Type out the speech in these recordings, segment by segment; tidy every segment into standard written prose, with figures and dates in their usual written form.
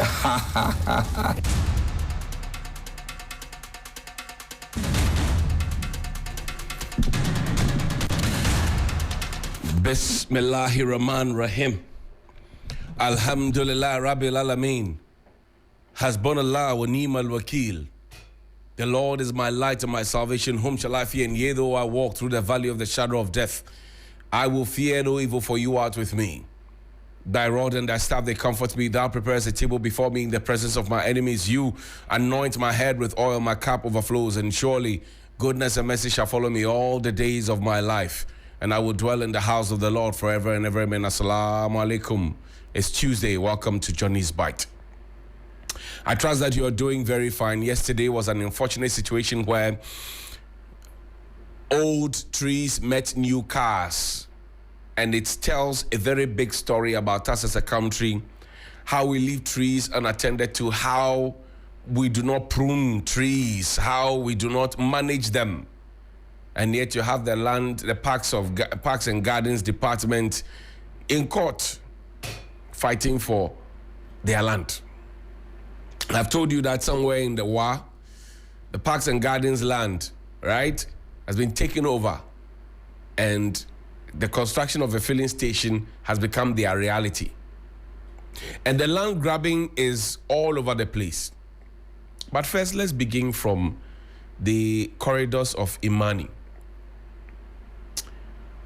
Bismillahirrahmanirrahim. Alhamdulillah Rabbil Alameen. Hasbunallah wa ni'mal wakil. The Lord is my light and my salvation. Whom shall I fear? And yea, though I walk through the valley of the shadow of death, I will fear no evil, for you art with me. Thy rod and thy staff, they comfort me. Thou preparest a table before me in the presence of my enemies. You anoint my head with oil, my cup overflows. And surely goodness and mercy shall follow me all the days of my life. And I will dwell in the house of the Lord forever and ever. Amen. Assalamu alaikum. It's Tuesday. Welcome to Johnnies Bite. I trust that you are doing very fine. Yesterday was an unfortunate situation where old trees met new cars. And it tells a very big story about us as a country, how we leave trees unattended to, how we do not prune trees, how we do not manage them. And yet you have the Parks and Gardens Department in court fighting for their land. I've told you that somewhere in the war, the Parks and Gardens land, right, has been taken over, and the construction of a filling station has become their reality. And the land grabbing is all over the place. But first, let's begin from the corridors of Imani.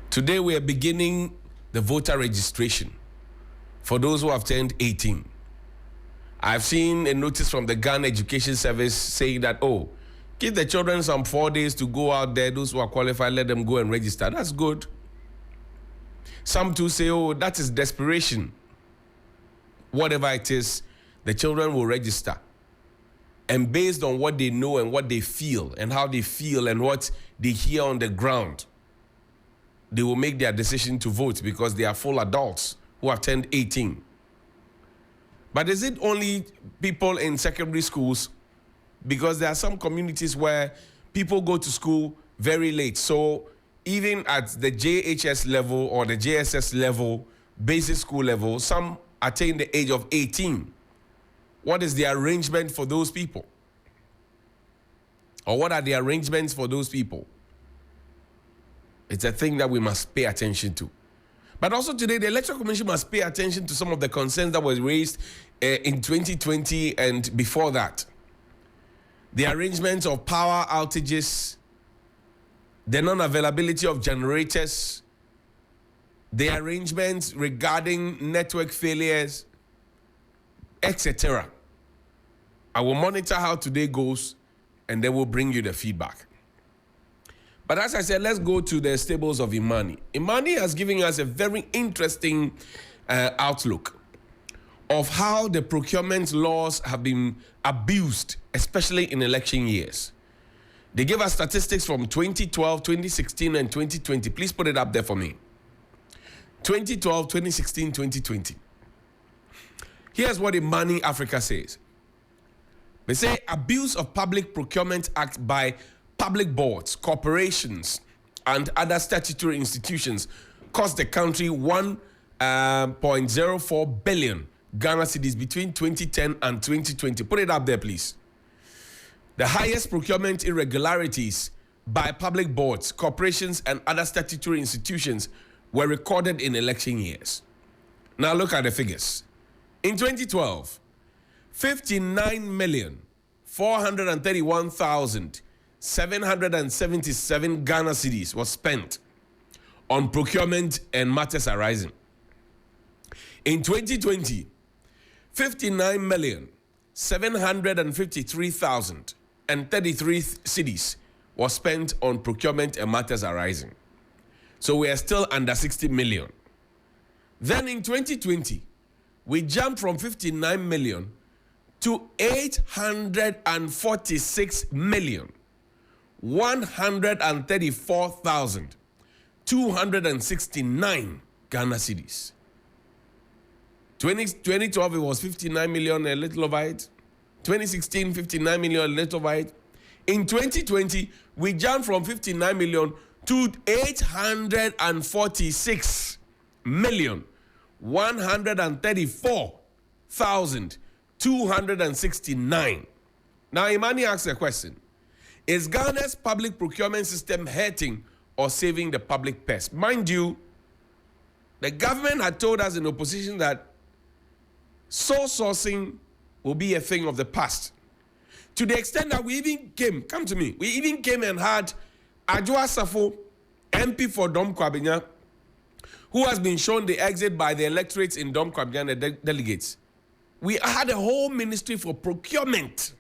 Today, we are beginning the voter registration for those who have turned 18. I've seen a notice from the Ghana Education Service saying that, give the children some 4 days to go out there. Those who are qualified, let them go and register. That's good. Some too say, that is desperation. Whatever it is, the children will register. And based on what they know and what they feel and how they feel and what they hear on the ground, they will make their decision to vote because they are full adults who have turned 18. But is it only people in secondary schools? Because there are some communities where people go to school very late. So even at the JHS level or the JSS level, basic school level, some attain the age of 18. What is the arrangement for those people? Or what are the arrangements for those people? It's a thing that we must pay attention to. But also today, the Electoral Commission must pay attention to some of the concerns that were raised in 2020 and before that. The arrangement of power outages, the non-availability of generators, the arrangements regarding network failures, etc. I will monitor how today goes, and then we'll bring you the feedback. But as I said, let's go to the stables of Imani. Imani has given us a very interesting outlook of how the procurement laws have been abused, especially in election years. They gave us statistics from 2012, 2016, and 2020. Please put it up there for me. 2012, 2016, 2020. Here's what Imani Africa says. They say abuse of Public Procurement Act by public boards, corporations, and other statutory institutions cost the country 1.04 billion Ghana cedis between 2010 and 2020. Put it up there, please. The highest procurement irregularities by public boards, corporations, and other statutory institutions were recorded in election years. Now look at the figures. In 2012, 59,431,777 Ghana cedis was spent on procurement and matters arising. In 2020, 59,753,033 cedis was spent on procurement and matters arising. So we are still under 60 million. Then in 2020, we jumped from 59 million to 846,134,269 Ghana cedis. 2012, it was 59 million, a little over it. 2016, 59 million, a little over it. In 2020, we jumped from 59 million to 846 million 134,269 269. Now, Imani asks a question. Is Ghana's public procurement system hurting or saving the public purse? Mind you, the government had told us in opposition that sole sourcing will be a thing of the past. To the extent that we even came and had Adwoa Safo, MP for Dom Kwabenya, who has been shown the exit by the electorates in Dom Kwabenya and the delegates. We had a whole ministry for procurement.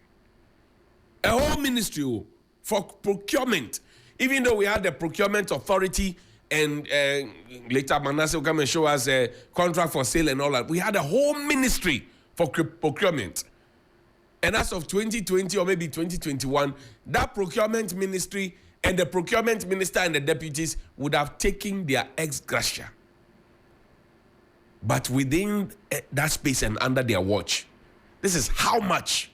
A whole ministry for procurement. Even though we had the procurement authority and later Manasseh will come and show us a contract for sale and all that. We had a whole ministry for procurement. And as of 2020 or maybe 2021, that procurement ministry and the procurement minister and the deputies would have taken their ex gratia. But within that space and under their watch, this is how much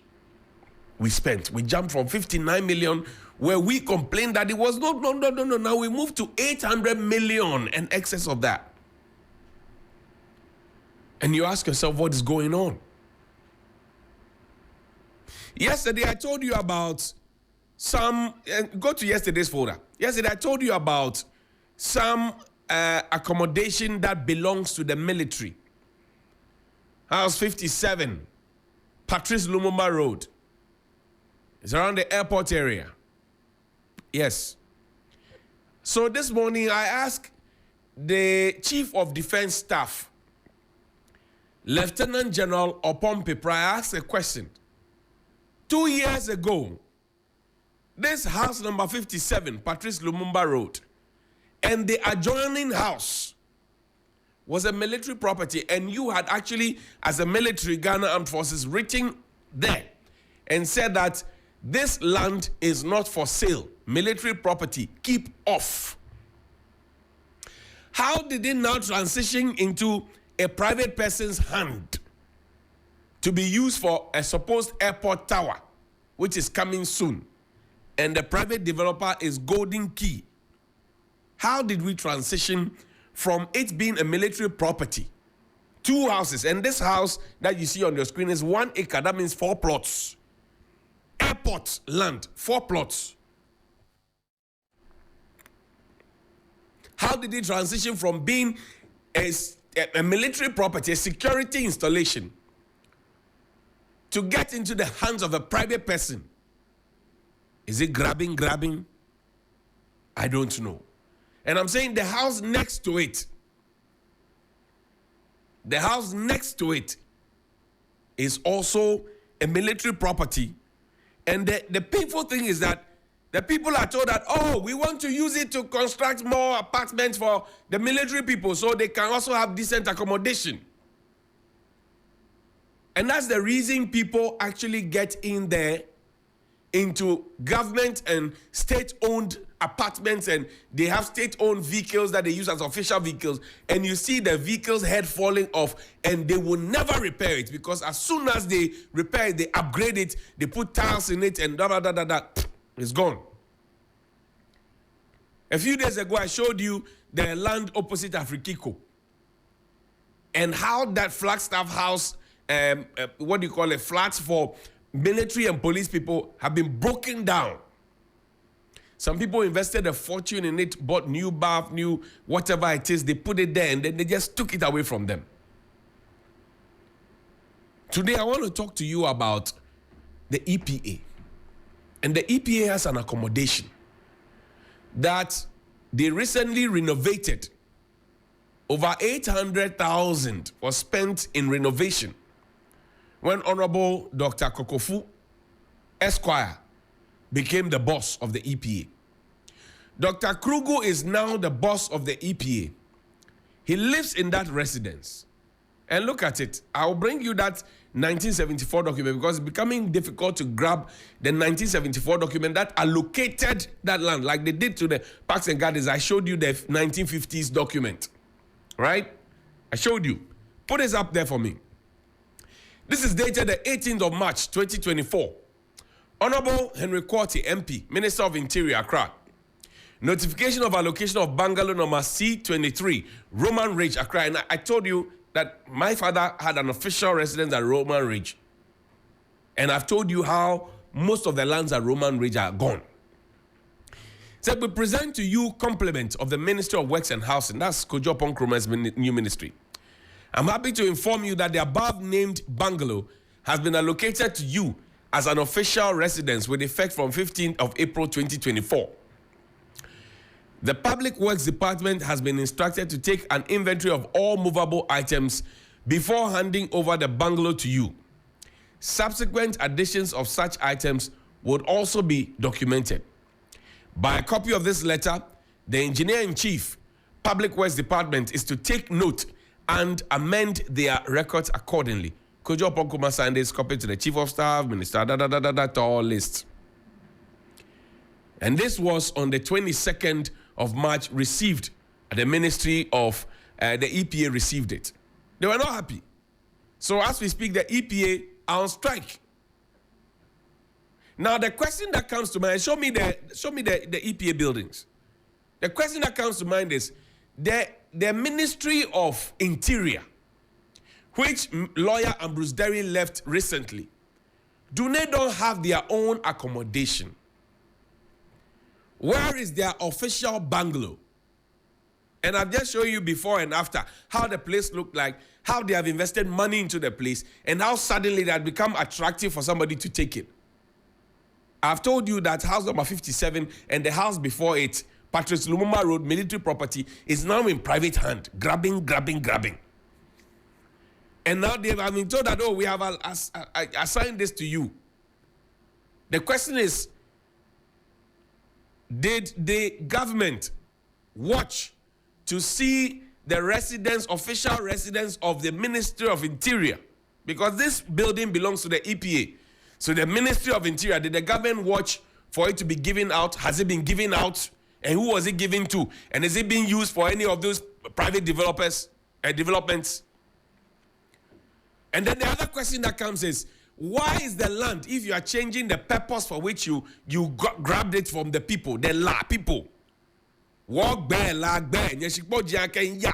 we spent. We jumped from 59 million, where we complained that it was no. Now we moved to 800 million and excess of that. And you ask yourself, what is going on? Yesterday, I told you about some, go to yesterday's folder. Yesterday, I told you about some accommodation that belongs to the military. House 57, Patrice Lumumba Road. It's around the airport area. Yes. So this morning, I asked the Chief of Defense Staff, Lieutenant General Opon Pepra, I asked a question. 2 years ago, this house number 57, Patrice Lumumba Road, and the adjoining house was a military property, and you had actually, as a military, Ghana Armed Forces, written there and said that this land is not for sale. Military property, keep off. How did it now transition into a private person's hand to be used for a supposed airport tower, which is coming soon, and the private developer is Golden Key? How did we transition from it being a military property, 2 houses, and this house that you see on your screen is 1 acre, that means 4 plots. Airport land, 4 plots. How did it transition from being a military property, a security installation, to get into the hands of a private person? Is it grabbing? I don't know. And I'm saying the house next to it, is also a military property. And the painful thing is that the people are told that, oh, we want to use it to construct more apartments for the military people so they can also have decent accommodation. And that's the reason people actually get in there into government and state-owned apartments, and they have state-owned vehicles that they use as official vehicles, and you see the vehicle's head falling off, and they will never repair it, because as soon as they repair it, they upgrade it, they put tiles in it, and it's gone. A few days ago, I showed you the land opposite Afrikiko and how that Flagstaff house, flats for military and police people, have been broken down. Some people invested a fortune in it, bought new bath, new whatever it is, they put it there, and then they just took it away from them. Today, I want to talk to you about the EPA. And the EPA has an accommodation that they recently renovated. Over 800,000 was spent in renovation when Honorable Dr. Kokofu Esquire became the boss of the EPA. Dr. Krugu is now the boss of the EPA. He lives in that residence. And look at it. I'll bring you that 1974 document, because it's becoming difficult to grab the 1974 document that allocated that land, like they did to the Parks and Gardens. I showed you the 1950s document, right? I showed you. Put this up there for me. This is dated the 18th of March, 2024. Honorable Henry Quarty, MP, Minister of Interior, Accra. Notification of allocation of bungalow number C23, Roman Ridge, Accra. And I told you that my father had an official residence at Roman Ridge. And I've told you how most of the lands at Roman Ridge are gone. So we present to you complement of the Ministry of Works and Housing. That's Kojo Nkrumah's new ministry. I'm happy to inform you that the above named bungalow has been allocated to you as an official residence with effect from 15th of April 2024. The Public Works Department has been instructed to take an inventory of all movable items before handing over the bungalow to you. Subsequent additions of such items would also be documented. By a copy of this letter, the Engineer-in-Chief, Public Works Department, is to take note and amend their records accordingly. Kojo Nkrumah signed this copy to the Chief of Staff, Minister, all list. And this was on the 22nd of March, received at the Ministry of, the EPA received it. They were not happy. So as we speak, the EPA are on strike. Now the question that comes to mind, show me the EPA buildings. The question that comes to mind is the Ministry of Interior, which lawyer Ambrose Derry left recently, do they don't have their own accommodation? Where is their official bungalow? And I've just shown you before and after how the place looked like, how they have invested money into the place, and how suddenly that become attractive for somebody to take it. I've told you that house number 57 and the house before it, Patrice Lumumba Road, military property, is now in private hand, grabbing. And now they have been told that, oh, we have assigned this to you. The question is, did the government watch to see the residence, official residence of the Ministry of Interior? Because this building belongs to the EPA. So the Ministry of Interior, did the government watch for it to be given out? Has it been given out? And who was it given to? And is it being used for any of those private developers and developments? And then the other question that comes is, why is the land, if you are changing the purpose for which you grabbed it from the people, the la people? Walk bear, lag bear, nyeshikpoji aken ya.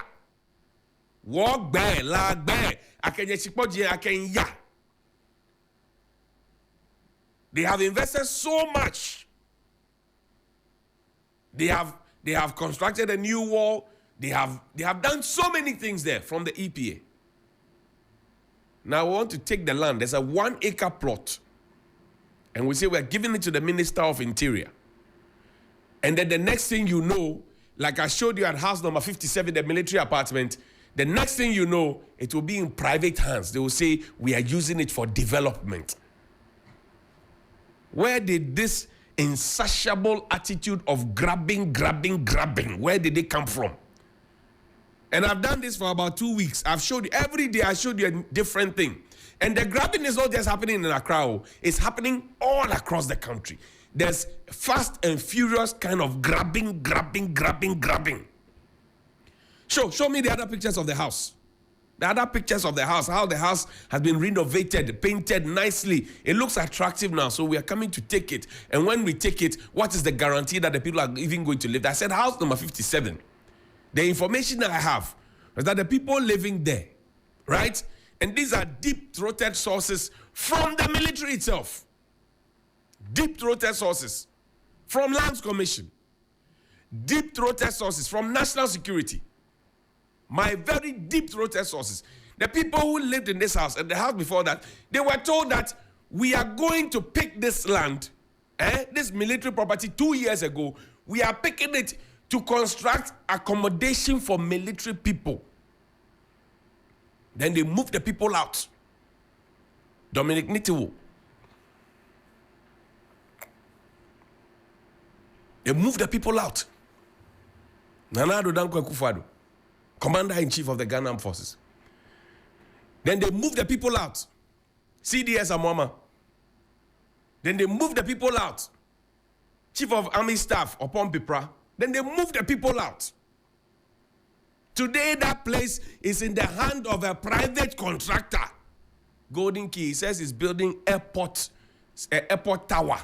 Walk bear, lag bear, aken nyeshikpoji aken ya. They have invested so much. They have constructed a new wall. They have done so many things there from the EPA. Now we want to take the land. There's a 1 acre plot. And we say we're giving it to the Minister of Interior. And then the next thing you know, like I showed you at house number 57, the military apartment, the next thing you know, it will be in private hands. They will say, we are using it for development. Where did this insatiable attitude of grabbing, where did it come from? And I've done this for about 2 weeks. I've showed you, every day I showed you a different thing. And the grabbing is not just happening in Accra, it's happening all across the country. There's fast and furious kind of grabbing. Show me the other pictures of the house. The other pictures of the house, how the house has been renovated, painted nicely. It looks attractive now, so we are coming to take it. And when we take it, what is the guarantee that the people are even going to live there? I said house number 57. The information that I have is that the people living there, right? And these are deep-throated sources from the military itself. Deep-throated sources from Lands Commission. Deep-throated sources from National Security. My very deep-throated sources. The people who lived in this house and the house before that, they were told that we are going to pick this land, this military property 2 years ago. We are picking it to construct accommodation for military people. Then they moved the people out. Dominic Nitiwo. They moved the people out. Nana Addo Dankwa Akufo-Addo, Commander-in-Chief of the Ghana Armed Forces. Then they moved the people out. CDS Amwama. Then they moved the people out. Chief of Army Staff, Opon Pipra. Then they moved the people out. Today, that place is in the hand of a private contractor. Golden Key, he says he's building airport tower.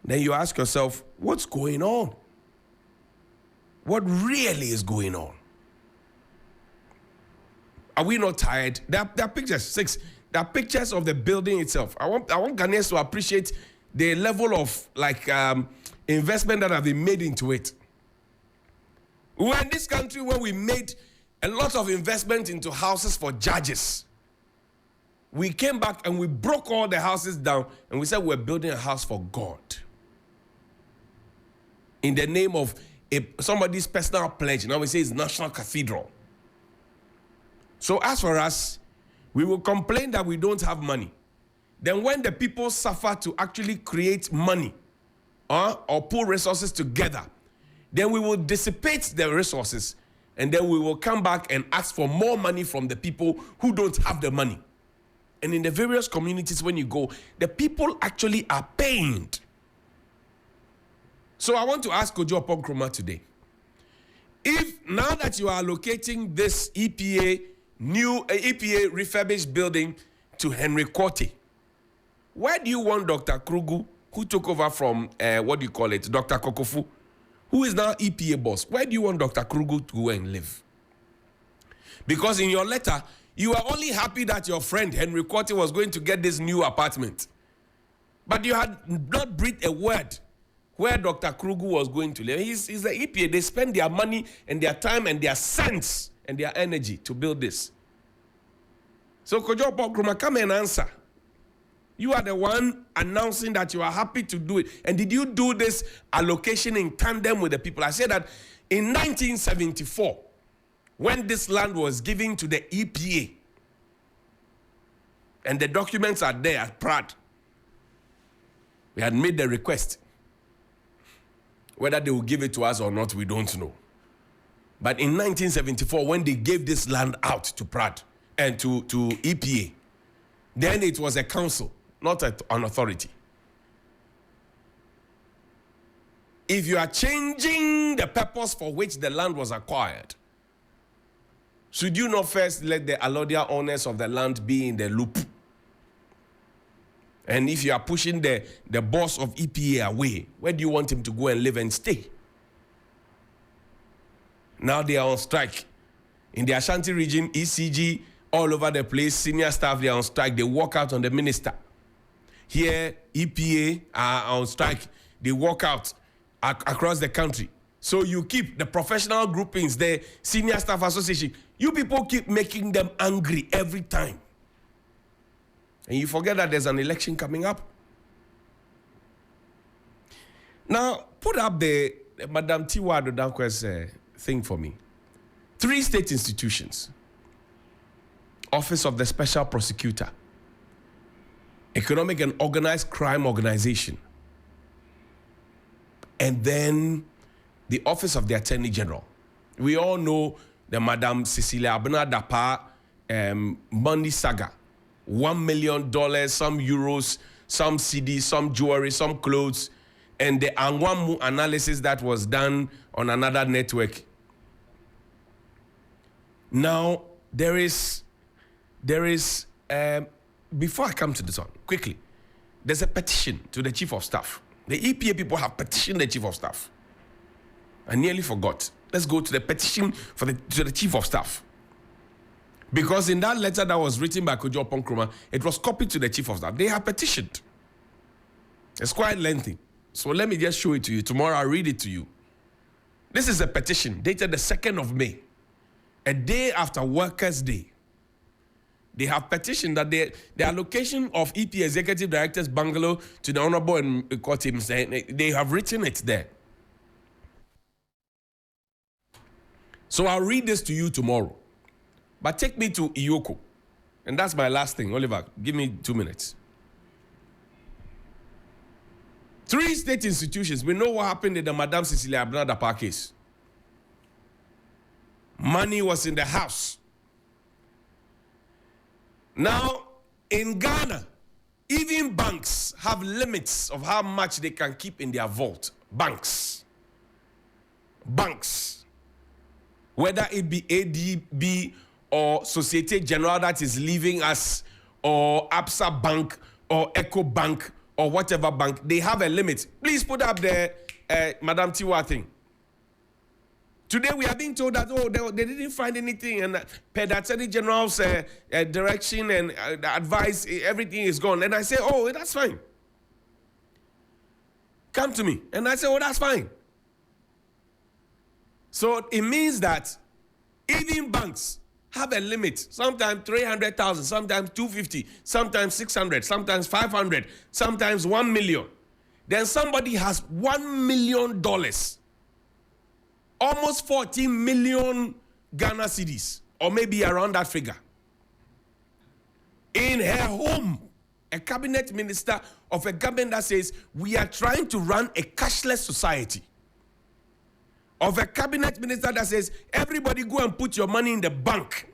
Then you ask yourself, what's going on? What really is going on? Are we not tired? There are pictures, 6. There are pictures of the building itself. I want Ghanaians to appreciate the level of investment that have been made into it. We were in this country when we made a lot of investment into houses for judges. We came back and we broke all the houses down and we said we're building a house for God. In the name of somebody's personal pledge. Now we say it's National Cathedral. So as for us, we will complain that we don't have money. Then when the people suffer to actually create money or pull resources together, then we will dissipate the resources and then we will come back and ask for more money from the people who don't have the money. And in the various communities when you go, the people actually are pained. So I want to ask Kojo Oponkroma today, if now that you are allocating this new EPA refurbished building to Henry Quarty, where do you want Dr. Krugu, who took over from, Dr. Kokofu, who is now EPA boss, where do you want Dr. Krugu to go and live? Because in your letter, you are only happy that your friend Henry Quarty was going to get this new apartment. But you had not breathed a word where Dr. Krugu was going to live. He's the EPA. They spend their money and their time and their sense and their energy to build this. So Kojo Oponkroma, come and answer. You are the one announcing that you are happy to do it. And did you do this allocation in tandem with the people? I said that in 1974, when this land was given to the EPA, and the documents are there at Pratt, we had made the request. Whether they will give it to us or not, we don't know. But in 1974, when they gave this land out to Pratt and to EPA, then it was a council, not an authority. If you are changing the purpose for which the land was acquired, should you not first let the allodial owners of the land be in the loop? And if you are pushing the boss of EPA away, where do you want him to go and live and stay? Now they are on strike. In the Ashanti region, ECG, all over the place, senior staff, they are on strike. They walk out on the minister. Here, EPA are on strike. They walk out across the country. So you keep the professional groupings, the senior staff association, you people keep making them angry every time. And you forget that there's an election coming up. Now, put up the Madam Tiwa Adodankwe's thing for me. 3 state institutions. Office of the Special Prosecutor. Economic and Organized Crime Organization. And then the Office of the Attorney General. We all know the Madam Cecilia Abena Dapa money saga. $1 million, some euros, some CDs, some jewelry, some clothes, and the Anwamu analysis that was done on another network. Now, there is, before I come to this one, quickly, there's a petition to the Chief of Staff. The EPA people have petitioned the Chief of Staff. I nearly forgot. Let's go to the petition to the Chief of Staff. Because in that letter that was written by Kojo Oponkroma, it was copied to the Chief of Staff. They have petitioned. It's quite lengthy. So let me just show it to you. Tomorrow I'll read it to you. This is a petition dated the 2nd of May, a day after Workers' Day. They have petitioned that the allocation of EP Executive Director's bungalow to the Honorable and Court him saying they have written it there. So I'll read this to you tomorrow. But take me to Iyoko. And that's my last thing. Oliver, give me 2 minutes. 3 state institutions. We know what happened in the Madam Cecilia Abena Dapa case. Money was in the house. Now, in Ghana, even banks have limits of how much they can keep in their vault. Banks. Whether it be ADB or Societe Generale that is leaving us, or Absa Bank, or Eco Bank, or whatever bank, they have a limit. Please put up the Madam Tiwa thing. Today we are being told that, oh, they didn't find anything, and per the Attorney General's direction and advice, everything is gone. And I say, oh, that's fine. Come to me. And I say, oh, that's fine. So it means that even banks have a limit. Sometimes 300,000, sometimes 250, sometimes 600, sometimes 500, sometimes 1 million. Then somebody has $1 million, almost 14 million Ghana cedis, or maybe around that figure. In her home, a cabinet minister of a government that says, we are trying to run a cashless society. Of a cabinet minister that says, everybody go and put your money in the bank.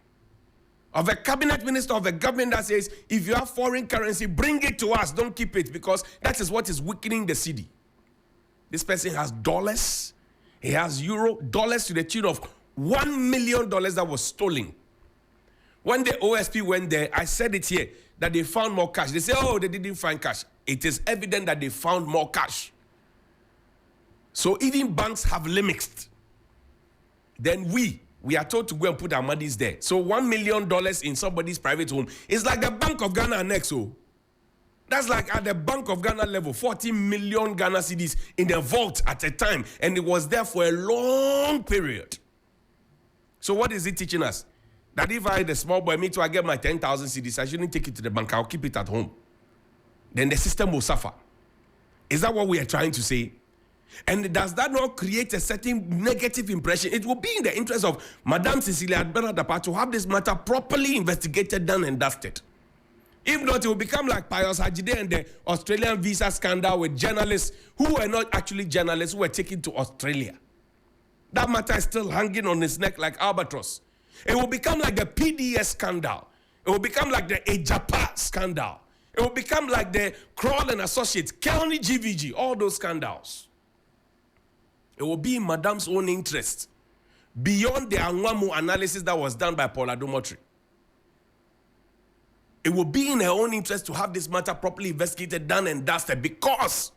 Of a cabinet minister of a government that says, if you have foreign currency, bring it to us, don't keep it, because that is what is weakening the cedi. This person has dollars, he has euro, dollars to the tune of $1 million that was stolen. When the OSP went there, I said it here, that they found more cash. They say, oh, they didn't find cash. It is evident that they found more cash. So even banks have limits. Then we are told to go and put our monies there. So $1 million in somebody's private home is like the Bank of Ghana next. So that's like at the Bank of Ghana level, 40 million Ghana cedis in the vault at a time. And it was there for a long period. So what is it teaching us? That if I, the small boy, me too, I get my 10,000 cedis, I shouldn't take it to the bank, I'll keep it at home. Then the system will suffer. Is that what we are trying to say? And does that not create a certain negative impression? It will be in the interest of Madame Cecilia Bernadapa to have this matter properly investigated, done and dusted. If not, it will become like Pius Hajide and the Australian visa scandal with journalists who were not actually journalists, who were taken to Australia. That matter is still hanging on his neck like albatross. It will become like the PDS scandal. It will become like the Ejapa scandal. It will become like the Kroll and Associates, Kelly GVG, all those scandals. It will be in Madame's own interest, beyond the Anwamu analysis that was done by Paula Domotri. It will be in her own interest to have this matter properly investigated, done and dusted, because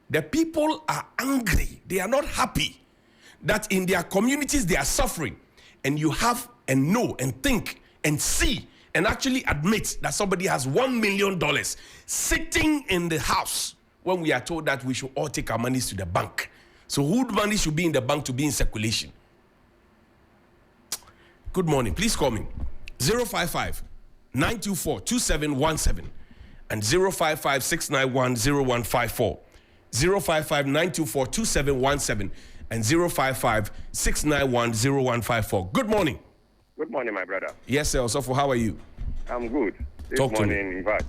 the people are angry. They are not happy that in their communities they are suffering. And you have and know and think and see and actually admit that somebody has $1 million sitting in the house when we are told that we should all take our monies to the bank. So whose money should be in the bank to be in circulation? Good morning. Please call me. 055-924-2717 and 055-691-0154. 055-924-2717 and 055-691-0154. Good morning. Good morning, my brother. Yes, sir. Osofo, how are you? I'm good. This Talk to morning, me. in fact,